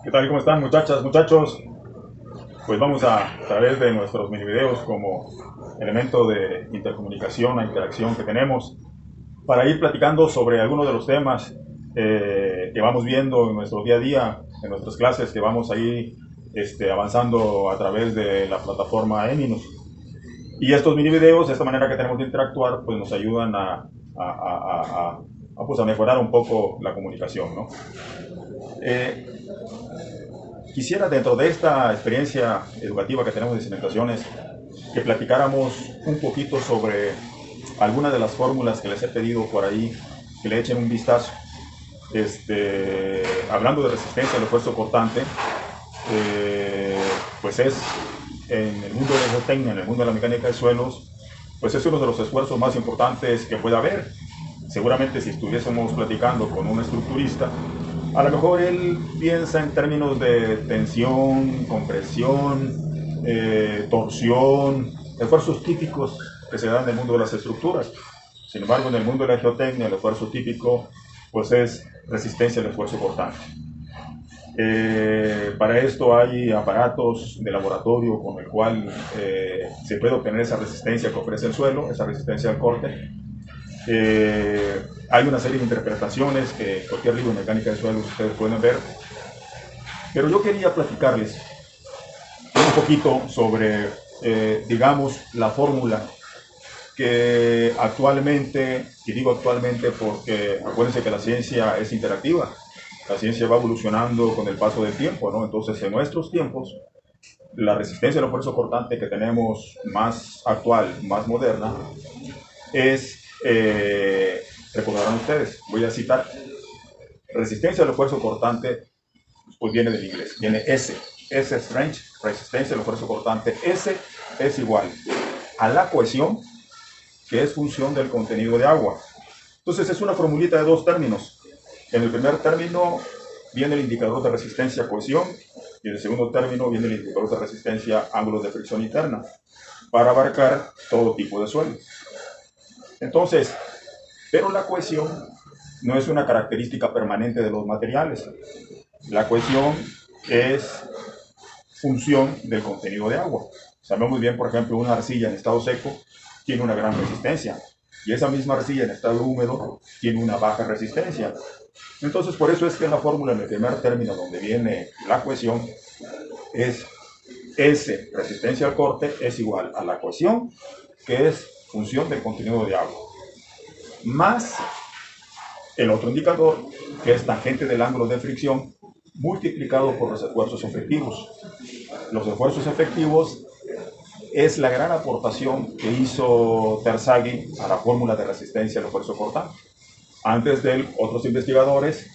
¿Qué tal? ¿Cómo están, muchachas, muchachos? Pues vamos a través de nuestros mini videos como elemento de intercomunicación, la interacción que tenemos, para ir platicando sobre algunos de los temas que vamos viendo en nuestro día a día, en nuestras clases que vamos ahí avanzando a través de la plataforma Eminus. Y estos mini videos, de esta manera que tenemos de interactuar, pues nos ayudan pues a mejorar un poco la comunicación, ¿no? Eh, Quisiera, dentro de esta experiencia educativa que tenemos de cimentaciones, que platicáramos un poquito sobre algunas de las fórmulas que les he pedido por ahí, que le echen un vistazo. Hablando de resistencia al esfuerzo cortante, pues es en el mundo de la geotecnia, en el mundo de la mecánica de suelos, pues es uno de los esfuerzos más importantes que puede haber. Seguramente si estuviésemos platicando con un estructurista, a lo mejor él piensa en términos de tensión, compresión, torsión, esfuerzos típicos que se dan en el mundo de las estructuras. Sin embargo, en el mundo de la geotecnia, el esfuerzo típico pues es resistencia al esfuerzo cortante. Para esto hay aparatos de laboratorio con el cual se puede obtener esa resistencia que ofrece el suelo, esa resistencia al corte. Hay una serie de interpretaciones que cualquier libro de mecánica de suelos ustedes pueden ver, pero yo quería platicarles un poquito sobre, digamos, la fórmula que actualmente, y digo actualmente porque acuérdense que la ciencia es interactiva, la ciencia va evolucionando con el paso del tiempo, ¿no? Entonces, en nuestros tiempos, la resistencia al esfuerzo cortante que tenemos más actual, más moderna, es, recordarán ustedes, voy a citar, resistencia al esfuerzo cortante, pues viene del inglés, viene S es strength, resistencia al esfuerzo cortante. S es igual a la cohesión, que es función del contenido de agua. Entonces es una formulita de dos términos. En el primer término viene el indicador de resistencia cohesión y en el segundo término viene el indicador de resistencia ángulos de fricción interna para abarcar todo tipo de suelo. Entonces, pero la cohesión no es una característica permanente de los materiales. La cohesión es función del contenido de agua. Sabemos bien, por ejemplo, una arcilla en estado seco tiene una gran resistencia y esa misma arcilla en estado húmedo tiene una baja resistencia. Entonces, por eso es que en la fórmula, en el primer término donde viene la cohesión, es S, resistencia al corte, es igual a la cohesión, que es función del contenido de agua, más el otro indicador, que es tangente del ángulo de fricción, multiplicado por los esfuerzos efectivos. Los esfuerzos efectivos es la gran aportación que hizo Terzaghi a la fórmula de resistencia al esfuerzo cortante. Antes de él, otros investigadores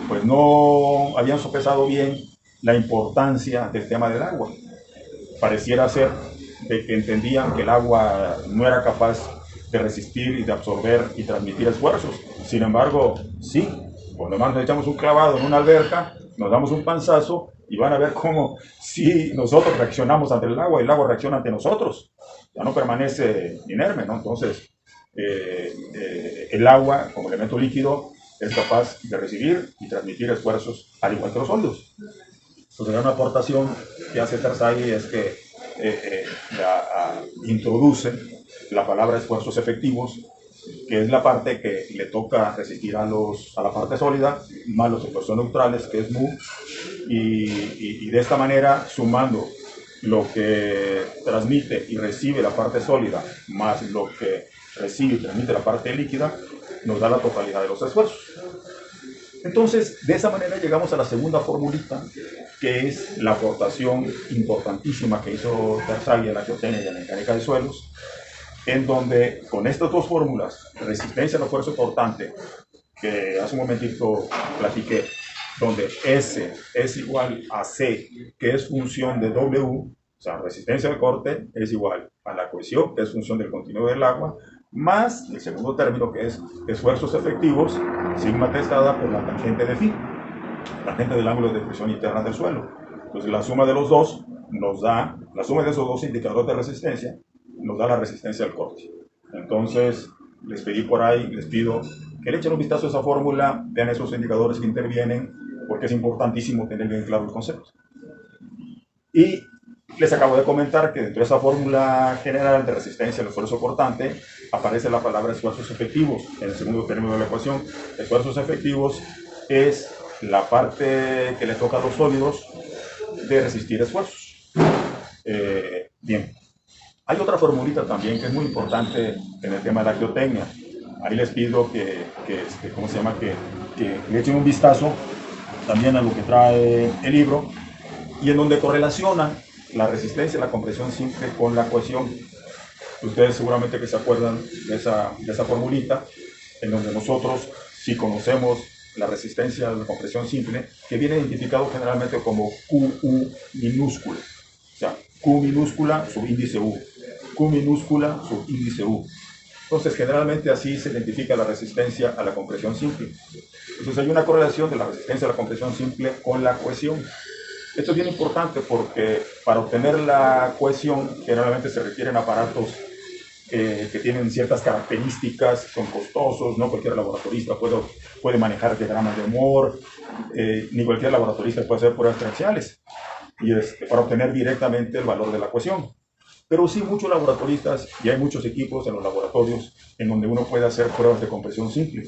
pues no habían sopesado bien la importancia del tema del agua. Pareciera ser de que entendían que el agua no era capaz de resistir y de absorber y transmitir esfuerzos. Sin embargo, sí, cuando más nos echamos un clavado en una alberca, nos damos un panzazo y van a ver cómo si nosotros reaccionamos ante el agua reacciona ante nosotros. Ya no permanece inerme, ¿no? Entonces, el agua como elemento líquido es capaz de recibir y transmitir esfuerzos al igual que los sólidos. Entonces, una aportación que hace Terzaghi es que introduce la palabra esfuerzos efectivos, que es la parte que le toca resistir a la parte sólida, más los esfuerzos neutrales, que es mu, y de esta manera, sumando lo que transmite y recibe la parte sólida, más lo que recibe y transmite la parte líquida, nos da la totalidad de los esfuerzos. Entonces, de esa manera llegamos a la segunda formulita, que es la aportación importantísima que hizo Terzaghi a la geotecnia y a la mecánica de suelos, en donde con estas dos fórmulas, resistencia al esfuerzo cortante, que hace un momentito platiqué, donde S es igual a C, que es función de W, o sea, resistencia al corte es igual a la cohesión, que es función del contenido del agua, más el segundo término, que es esfuerzos efectivos, sigma testada por la tangente de phi, tangente del ángulo de fricción interna del suelo. Entonces la suma de los dos nos da, la suma de esos dos indicadores de resistencia nos da la resistencia al corte. Entonces les pedí por ahí, les pido que le echen un vistazo a esa fórmula, vean esos indicadores que intervienen porque es importantísimo tener bien claro el concepto. Y les acabo de comentar que dentro de esa fórmula general de resistencia al esfuerzo cortante aparece la palabra esfuerzos efectivos en el segundo término de la ecuación. Esfuerzos efectivos es la parte que le toca a los sólidos de resistir esfuerzos. Bien, hay otra formulita también que es muy importante en el tema de la geotecnia. Ahí les pido ¿cómo se llama? Que le echen un vistazo también a lo que trae el libro, y en donde correlaciona la resistencia y la compresión simple con la cohesión. Ustedes seguramente que se acuerdan de esa formulita, en donde nosotros, si conocemos la resistencia de la compresión simple, que viene identificado generalmente como QU minúscula, o sea, Q minúscula subíndice U, Q minúscula subíndice U. Entonces, generalmente así se identifica la resistencia a la compresión simple. Entonces, hay una correlación de la resistencia a la compresión simple con la cohesión. Esto es bien importante porque para obtener la cohesión generalmente se requieren aparatos que tienen ciertas características, son costosos, no cualquier laboratorista puede manejar diagramas de Moore, ni cualquier laboratorista puede hacer pruebas diferenciales para obtener directamente el valor de la cohesión. Pero sí muchos laboratoristas, y hay muchos equipos en los laboratorios en donde uno puede hacer pruebas de compresión simple.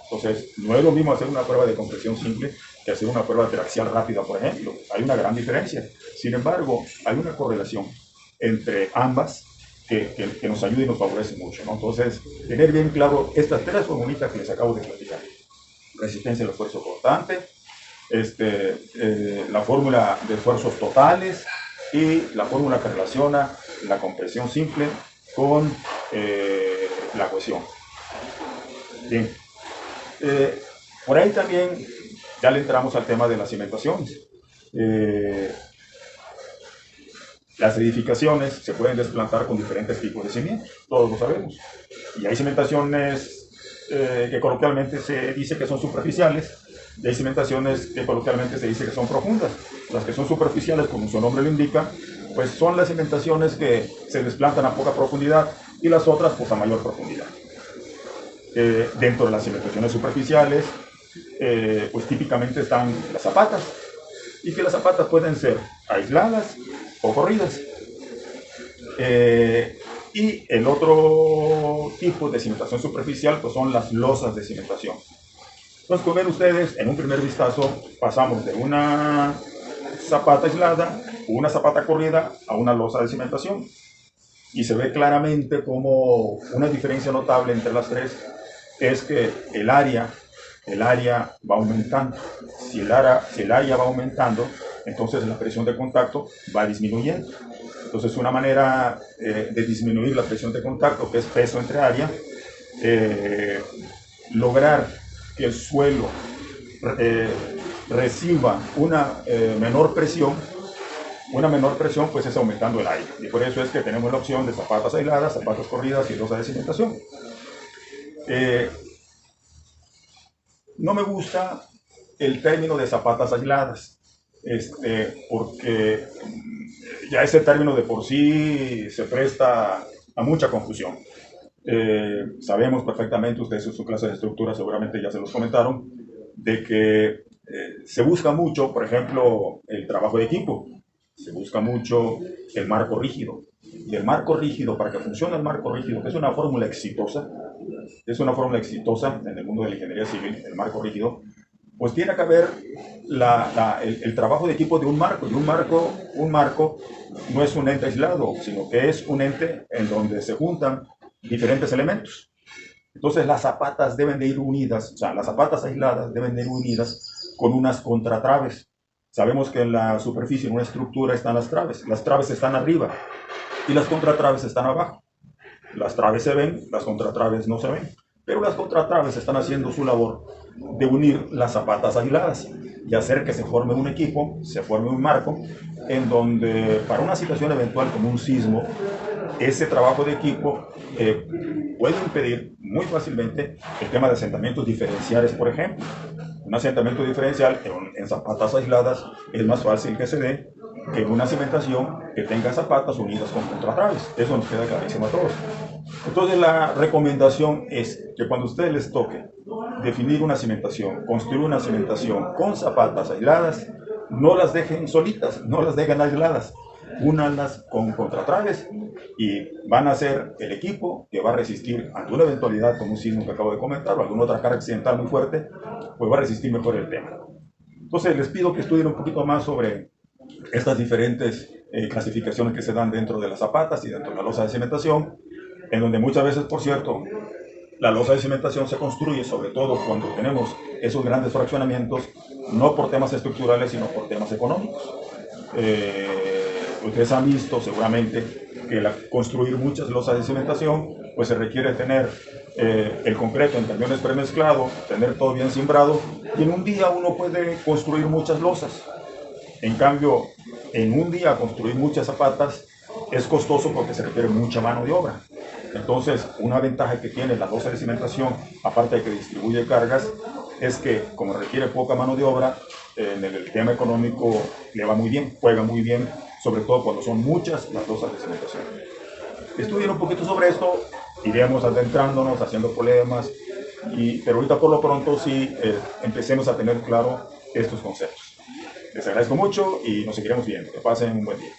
Entonces, no es lo mismo hacer una prueba de compresión simple que hacer una prueba triaxial rápida, por ejemplo. Hay una gran diferencia. Sin embargo, hay una correlación entre ambas que nos ayuda y nos favorece mucho, ¿no? Entonces, tener bien claro estas tres formulitas que les acabo de platicar. Resistencia al esfuerzo cortante, la fórmula de esfuerzos totales y la fórmula que relaciona la compresión simple con la cohesión. Bien. Por ahí también ya le entramos al tema de las cimentaciones. Las edificaciones se pueden desplantar con diferentes tipos de cimientos, todos lo sabemos. Y hay cimentaciones que coloquialmente se dice que son superficiales, y hay cimentaciones que coloquialmente se dice que son profundas. Las que son superficiales, como su nombre lo indica, pues son las cimentaciones que se desplantan a poca profundidad, y las otras pues a mayor profundidad. Dentro de las cimentaciones superficiales, pues típicamente están las zapatas, y que las zapatas pueden ser aisladas o corridas. Y el otro tipo de cimentación superficial pues son las losas de cimentación. Entonces, como ven ustedes, en un primer vistazo pasamos de una zapata aislada, una zapata corrida, a una losa de cimentación. Y se ve claramente como una diferencia notable entre las tres es que el área va aumentando. Si el área va aumentando, entonces la presión de contacto va disminuyendo. Entonces, una manera de disminuir la presión de contacto, que es peso entre área, lograr que el suelo reciba una menor presión, pues es aumentando el aire. Y por eso es que tenemos la opción de zapatas aisladas, zapatas corridas y losa de cimentación. No me gusta el término de zapatas aisladas, porque ya ese término de por sí se presta a mucha confusión. Sabemos perfectamente, ustedes en su clase de estructura seguramente ya se los comentaron, de que se busca mucho, por ejemplo, el trabajo de equipo, se busca mucho el marco rígido. Y el marco rígido, para que funcione el marco rígido, que es una fórmula exitosa en el mundo de la ingeniería civil, el marco rígido, pues tiene que haber el trabajo de equipo de un marco. Y un marco no es un ente aislado, sino que es un ente en donde se juntan diferentes elementos. Entonces las zapatas deben de ir unidas, o sea, las zapatas aisladas deben de ir unidas con unas contratraves. Sabemos que en la superficie, en una estructura, están las traves están arriba y las contratraves están abajo. Las traves se ven, las contratraves no se ven, pero las contratraves están haciendo su labor de unir las zapatas aisladas y hacer que se forme un equipo, se forme un marco, en donde para una situación eventual como un sismo, ese trabajo de equipo puede impedir muy fácilmente el tema de asentamientos diferenciales, por ejemplo. Un asentamiento diferencial en zapatas aisladas es más fácil que se dé que en una cimentación que tenga zapatas unidas con contratraves. Eso nos queda clarísimo a todos. Entonces la recomendación es que cuando a ustedes les toque definir una cimentación, construir una cimentación con zapatas aisladas, no las dejen solitas, no las dejen aisladas, únanlas con contratraves y van a ser el equipo que va a resistir ante una eventualidad como un sismo que acabo de comentar o alguna otra carga accidental muy fuerte, pues va a resistir mejor el tema. Entonces les pido que estudien un poquito más sobre estas diferentes clasificaciones que se dan dentro de las zapatas y dentro de la losa de cimentación, en donde muchas veces, por cierto, la losa de cimentación se construye sobre todo cuando tenemos esos grandes fraccionamientos, no por temas estructurales, sino por temas económicos. Ustedes han visto seguramente que construir muchas losas de cimentación, pues se requiere tener el concreto en camiones premezclado, tener todo bien cimbrado, y en un día uno puede construir muchas losas. En cambio, en un día construir muchas zapatas es costoso porque se requiere mucha mano de obra. Entonces, una ventaja que tiene la losa de cimentación, aparte de que distribuye cargas, es que como requiere poca mano de obra, en el tema económico le va muy bien, juega muy bien, sobre todo cuando son muchas las losas de cimentación. Estudien un poquito sobre esto, iremos adentrándonos, haciendo problemas, pero ahorita por lo pronto sí empecemos a tener claro estos conceptos. Les agradezco mucho y nos seguiremos viendo. Que pasen un buen día.